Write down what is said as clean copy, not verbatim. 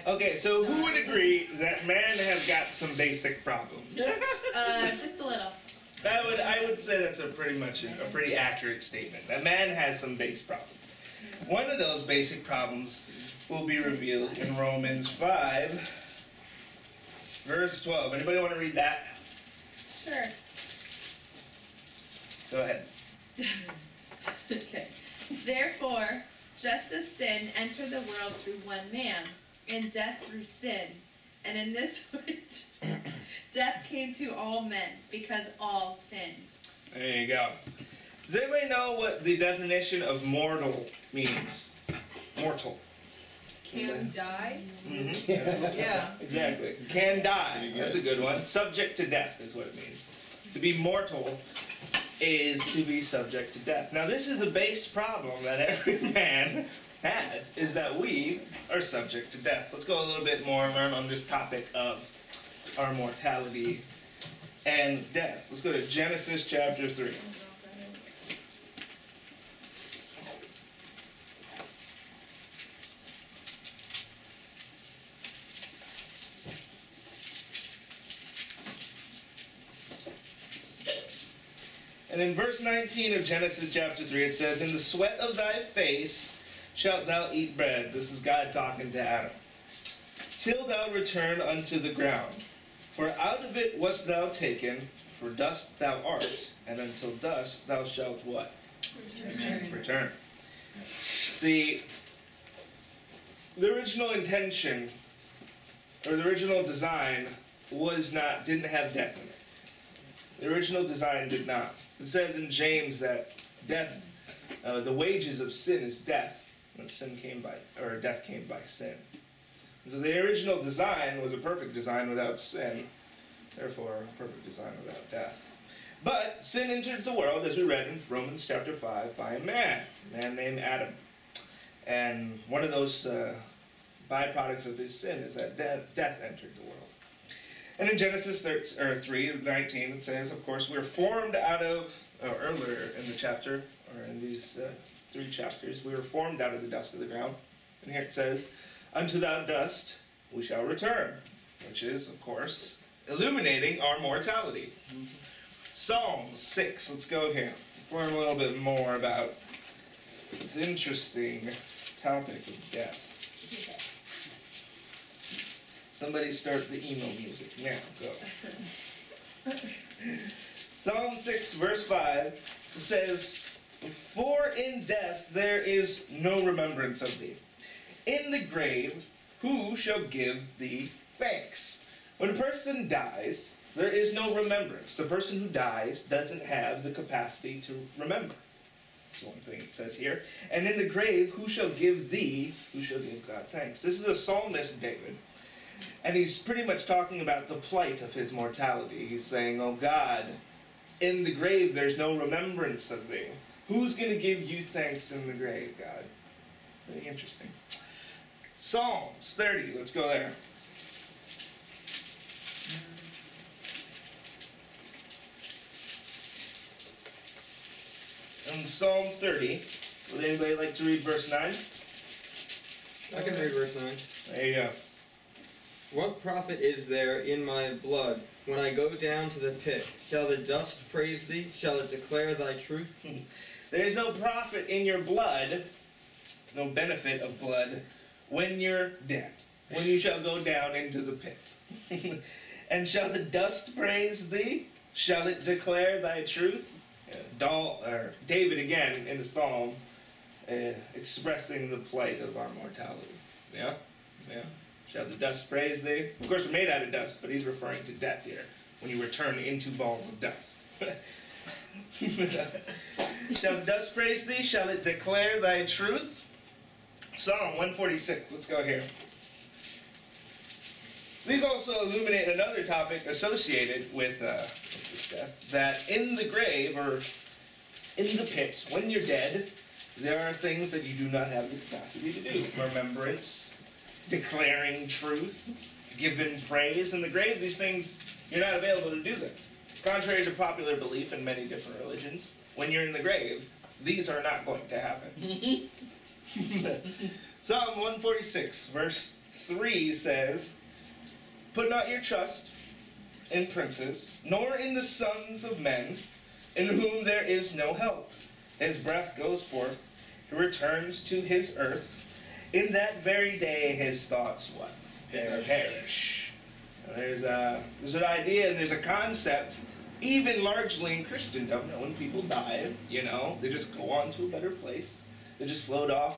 Okay, so who would agree that man has got some basic problems? Just a little. I would say that's a pretty accurate statement. That man has some base problems. One of those basic problems will be revealed in Romans 5, verse 12. Anybody want to read that? Sure. Go ahead. Okay. Therefore, just as sin entered the world through one man, and death through sin, and in this way death came to all men, because all sinned. There you go. Does anybody know what the definition of mortal means? Mortal. Can die? Mm-hmm. Yeah. Exactly. Can die. That's a good one. Subject to death is what it means. To be mortal is to be subject to death. Now, this is a base problem that every man has, is that we are subject to death. Let's go a little bit more and learn on this topic of our mortality and death. Let's go to Genesis chapter 3. And in verse 19 of Genesis chapter 3, it says, "In the sweat of thy face shalt thou eat bread." This is God talking to Adam. "Till thou return unto the ground. For out of it wast thou taken, for dust thou art, and until dust thou shalt" what? Return. See, the original intention, or the original design, didn't have death in it. The original design did not. It says in James that death, the wages of sin is death, when death came by sin. So the original design was a perfect design without sin, therefore a perfect design without death. But sin entered the world, as we read in Romans chapter 5, by a man named Adam. And one of those byproducts of his sin is that death entered the world. And in Genesis 3:19, it says, of course, we're formed out of, earlier in the chapter, or in these 3 chapters, we were formed out of the dust of the ground. And here it says, "Unto that dust we shall return," which is, of course, illuminating our mortality. Psalm 6, let's go here. Let's learn a little bit more about this interesting topic of death. Somebody start the emo music now. Go. Psalm 6, verse 5 says, "For in death there is no remembrance of thee. In the grave, who shall give thee thanks?" When a person dies, there is no remembrance. The person who dies doesn't have the capacity to remember. That's one thing it says here. "And in the grave, who shall give God thanks?" This is a psalmist, David. And he's pretty much talking about the plight of his mortality. He's saying, "Oh God, in the grave there's no remembrance of thee. Who's going to give you thanks in the grave, God?" Very interesting. Psalms 30, let's go there. In Psalm 30, would anybody like to read verse 9? I can read verse 9. There you go. "What profit is there in my blood when I go down to the pit? Shall the dust praise thee? Shall it declare thy truth?" There is no profit in your blood, no benefit of blood, when you're dead, when you shall go down into the pit. "And shall the dust praise thee? Shall it declare thy truth?" David again in the psalm expressing the plight of our mortality. Yeah? "Shall the dust praise thee?" Of course, we're made out of dust, but he's referring to death here, when you return into balls of dust. "Shall the dust praise thee? Shall it declare thy truth?" Psalm 146, let's go here. These also illuminate another topic associated with this death, that in the grave, or in the pit, when you're dead, there are things that you do not have the capacity to do. Remembrance, declaring truth, giving praise. In the grave, these things, you're not available to do them. Contrary to popular belief in many different religions, when you're in the grave, these are not going to happen. Psalm 146, verse 3 says, "Put not your trust in princes, nor in the sons of men, in whom there is no help. His breath goes forth, he returns to his earth. In that very day his thoughts what? Perish." And there's an idea and there's a concept, even largely in Christendom, that when people die, they just go on to a better place. They just float off